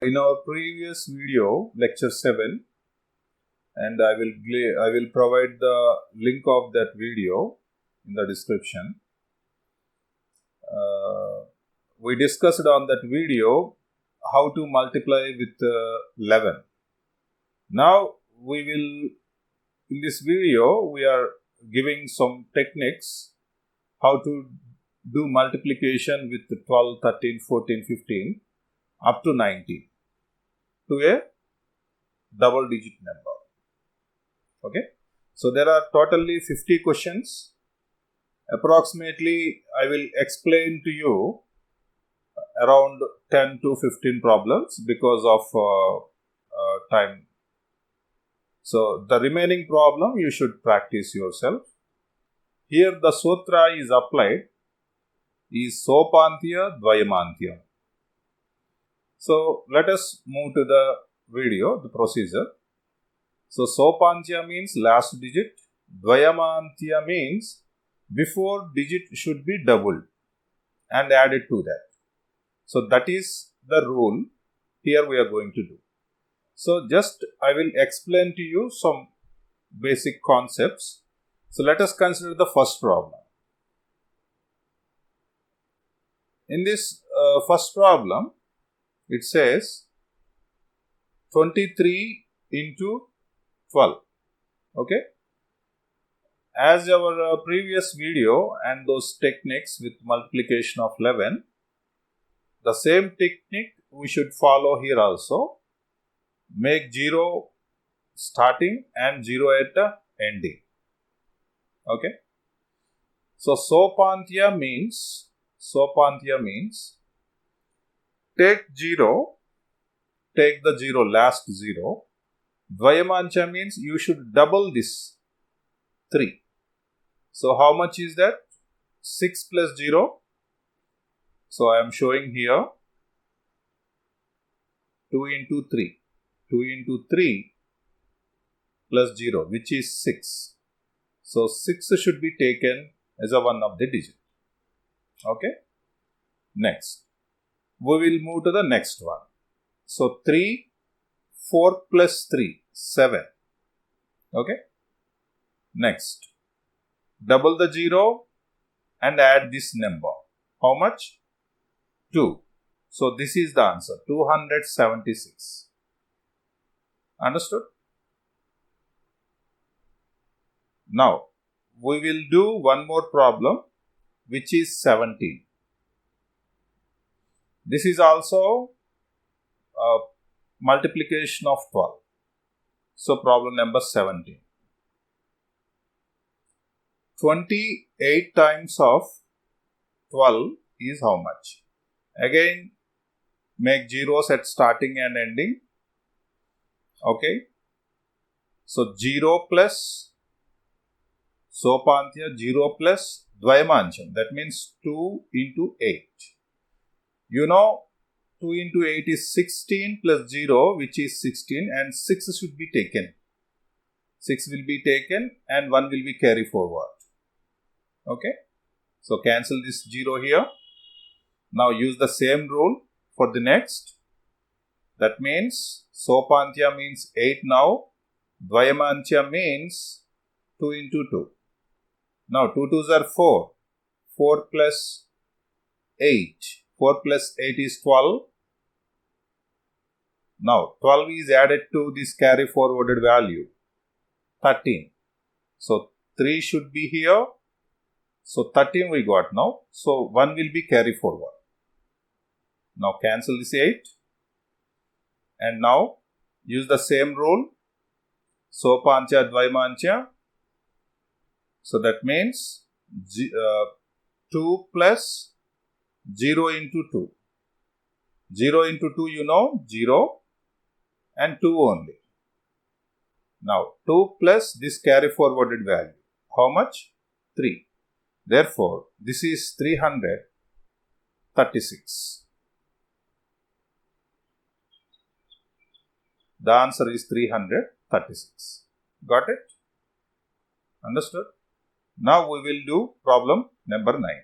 In our previous video, lecture 7, and I will provide the link of that video in the description. We discussed on that video how to multiply with 11. Now in this video, we are giving some techniques how to do multiplication with 12, 13, 14, 15 up to 19 to a double digit number. Okay, so there are totally 50 questions. Approximately, I will explain to you around 10 to 15 problems because of time. So the remaining problem you should practice yourself. Here the sutra is applied is Sopantya Dvayamantya. So let us move to the video, the procedure. So Sopantya means last digit, Dvayamantya means before digit should be doubled and added to that. So that is the rule here we are going to do. So just I will explain to you some basic concepts. So let us consider the first problem. In this first problem, it says 23 into 12. Okay. As our previous video and those techniques with multiplication of 11, the same technique we should follow here also. Make 0 starting and 0 at the ending. Okay. So Sopantya means take the 0 last 0. Dvayamantya means you should double this 3. So how much is that? 6 plus 0. So I am showing here 2 into 3. 2 into 3 plus 0, which is 6. So 6 should be taken as a one of the digit. Okay. Next, we will move to the next one. So 3, 4 plus 3, 7. Okay. Next, double the 0 and add this number. How much? 2. So this is the answer, 276. Understood? Now, we will do one more problem, which is 17. This is also multiplication of 12. So, problem number 17. 28 times of 12 is how much? Again, make zeros at starting and ending. Okay. So, 0 plus Sopantya, 0 plus Dvayamantya. That means 2 into 8. You know, 2 into 8 is 16 plus 0, which is 16, and 6 should be taken. 6 will be taken and 1 will be carried forward. Okay. So, cancel this 0 here. Now, use the same rule for the next. That means, Sopantya means 8 now. Dvayamantya means 2 into 2. Now, 2 2s are 4. 4 plus 8. 4 plus 8 is 12. Now, 12 is added to this carry forwarded value, 13. So, 3 should be here. So, 13 we got now. So, 1 will be carry forward. Now, cancel this 8. And now, use the same rule. Sopantya, Dvayamantya. So, that means 2 plus 0 into 2. 0 into 2, you know, 0 and 2 only. Now, 2 plus this carry forwarded value. How much? 3. Therefore, this is 336. The answer is 336. Got it? Understood? Now, we will do problem number 9.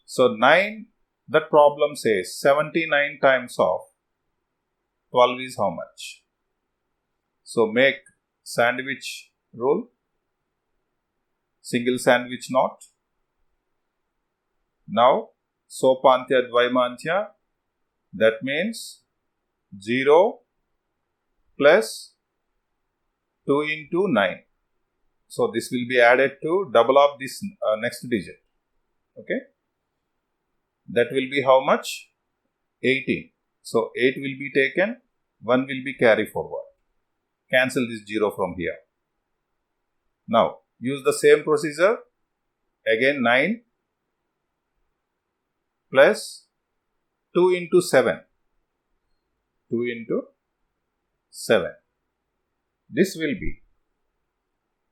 So, 9 That problem says 79 times of 12 is how much? So make sandwich rule, single sandwich knot. Now sopantya dvaimantya, that means 0 plus 2 into 9. So this will be added to double of this next digit. Okay. That will be how much? 18. So 8 will be taken, 1 will be carried forward. Cancel this 0 from here. Now use the same procedure. Again 9 plus 2 into 7. 2 into 7. This will be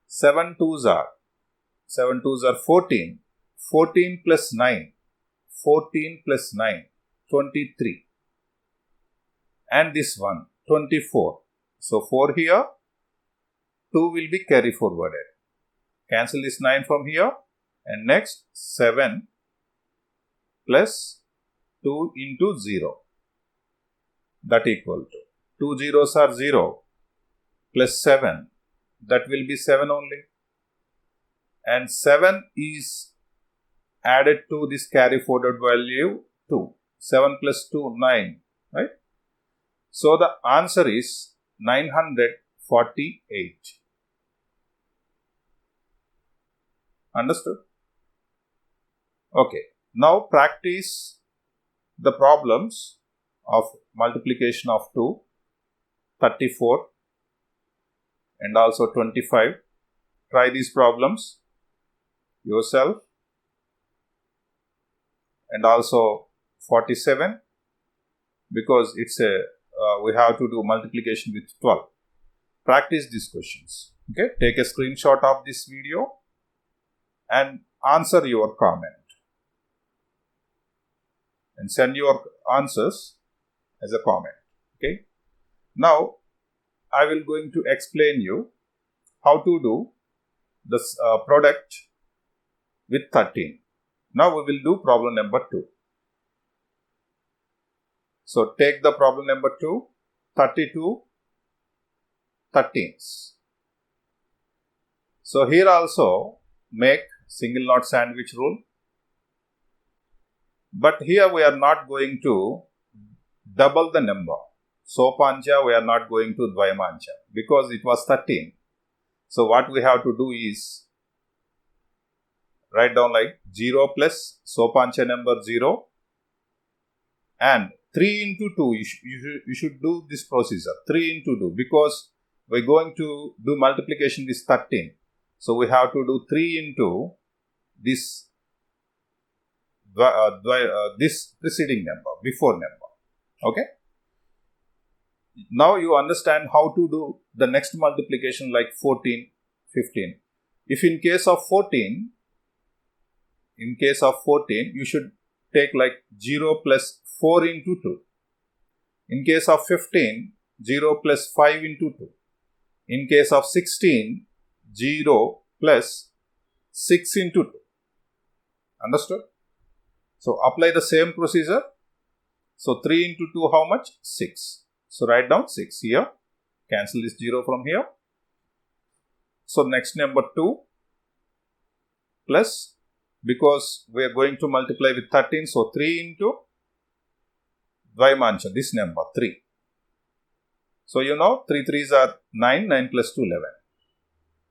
7 twos are 14. 14 plus 9. 14 plus 9. 23. And this one 24. So 4 here. 2 will be carried forwarded. Cancel this 9 from here. And next 7 plus 2 into 0. That equal to 2 zeros are 0 plus 7. That will be 7 only. And 7 is added to this carry forward value 2. 7 plus 2, 9. Right? So the answer is 948. Understood? Okay. Now practice the problems of multiplication of 2, 34 and also 25. Try these problems yourself, and also 47, because it's a we have to do multiplication with 12. Practice these questions. Okay, take a screenshot of this video and answer your comment and send your answers as a comment. Okay. Now I will going to explain you how to do this product with 13. Now we will do problem number 2. So take the problem number 2, 32 13s. So here also make single knot sandwich rule. But here we are not going to double the number. Sopancha we are not going to dvaimancha because it was 13. So what we have to do is write down like 0 plus sopancha number 0 and 3 into 2. You should do this procedure 3 into 2 because we are going to do multiplication with 13. So we have to do 3 into this this preceding number, before number. Okay. Now you understand how to do the next multiplication like 14, 15. If in case of 14, you should take like 0 plus 4 into 2. In case of 15, 0 plus 5 into 2. In case of 16, 0 plus 6 into 2. Understood? So apply the same procedure. So 3 into 2 how much? 6. So write down 6 here. Cancel this 0 from here. So next number 2 plus, because we are going to multiply with 13. So 3 into dvaimancha, this number 3. So you know 3 3s are 9, 9 plus 2 11.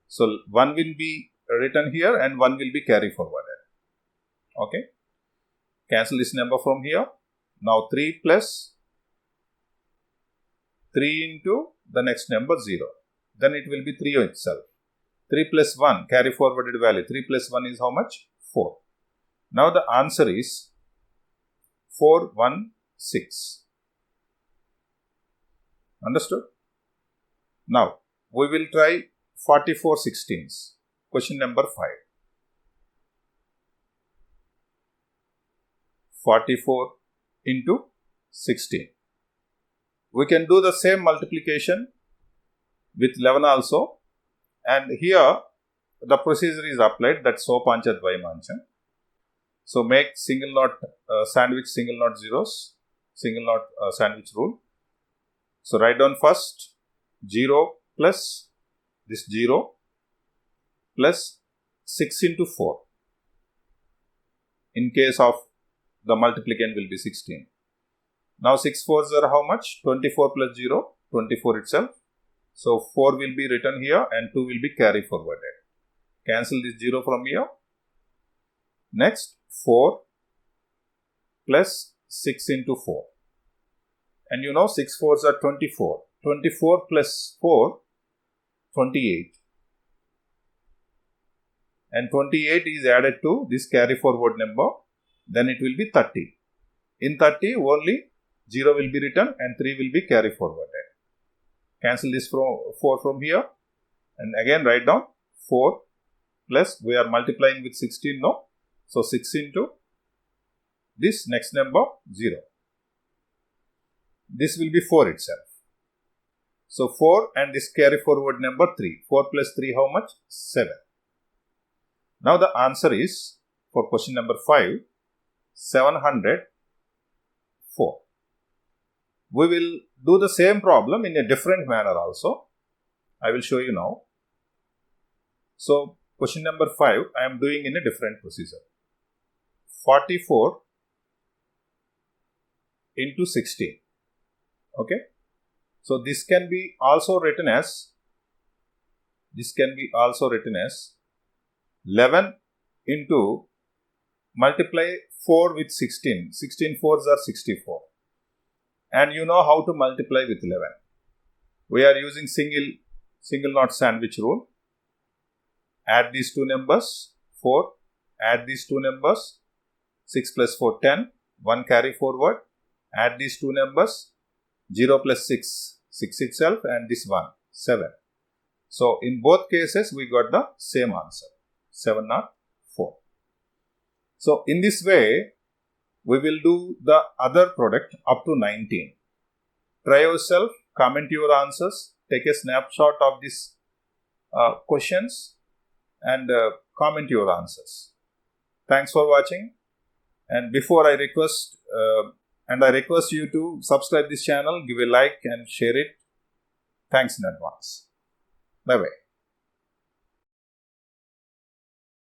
So 1 will be written here and 1 will be carried forwarded. Okay. Cancel this number from here. Now 3 plus 3 into the next number 0. Then it will be 3 itself. 3 plus 1 carry forwarded value. 3 plus 1 is how much? 4. Now the answer is 416. Understood? Now we will try 44 16s. Question number 5. 44 into 16. We can do the same multiplication with 11 also, and here the procedure is applied, that sopancha dvaimancha. So make single knot sandwich single knot zeros, single knot sandwich rule. So write down first 0 plus this 0 plus 6 into 4. In case of the multiplicand will be 16. Now 6 4s are how much? 24 plus 0, 24 itself. So 4 will be written here and 2 will be carry forwarded. Cancel this 0 from here. Next 4 plus 6 into 4. And you know 6 4s are 24. 24 plus 4, 28. And 28 is added to this carry forward number. Then it will be 30. In 30 only 0 will be written and 3 will be carry forwarded. Cancel this 4 from here. And again write down 4 plus, we are multiplying with 16 now. So 6 into this next number 0. This will be 4 itself. So 4 and this carry forward number 3. 4 plus 3 how much? 7. Now the answer is, for question number 5, 704. We will do the same problem in a different manner also. I will show you now. So question number 5, I am doing in a different procedure. 44 into 16. Okay. So this can be also written as 11 into multiply 4 with 16. 16 4s are 64. And you know how to multiply with 11. We are using single knot sandwich rule. Add these two numbers, 4. Add these two numbers, 6 plus 4, 10. 1 carry forward. Add these two numbers, 0 plus 6, 6 itself, and this 1, 7. So in both cases, we got the same answer, 704. So in this way, we will do the other product up to 19. Try yourself, comment your answers, take a snapshot of these questions and comment your answers. Thanks for watching. And before I request, you to subscribe this channel, give a like and share it. Thanks in advance. Bye-bye.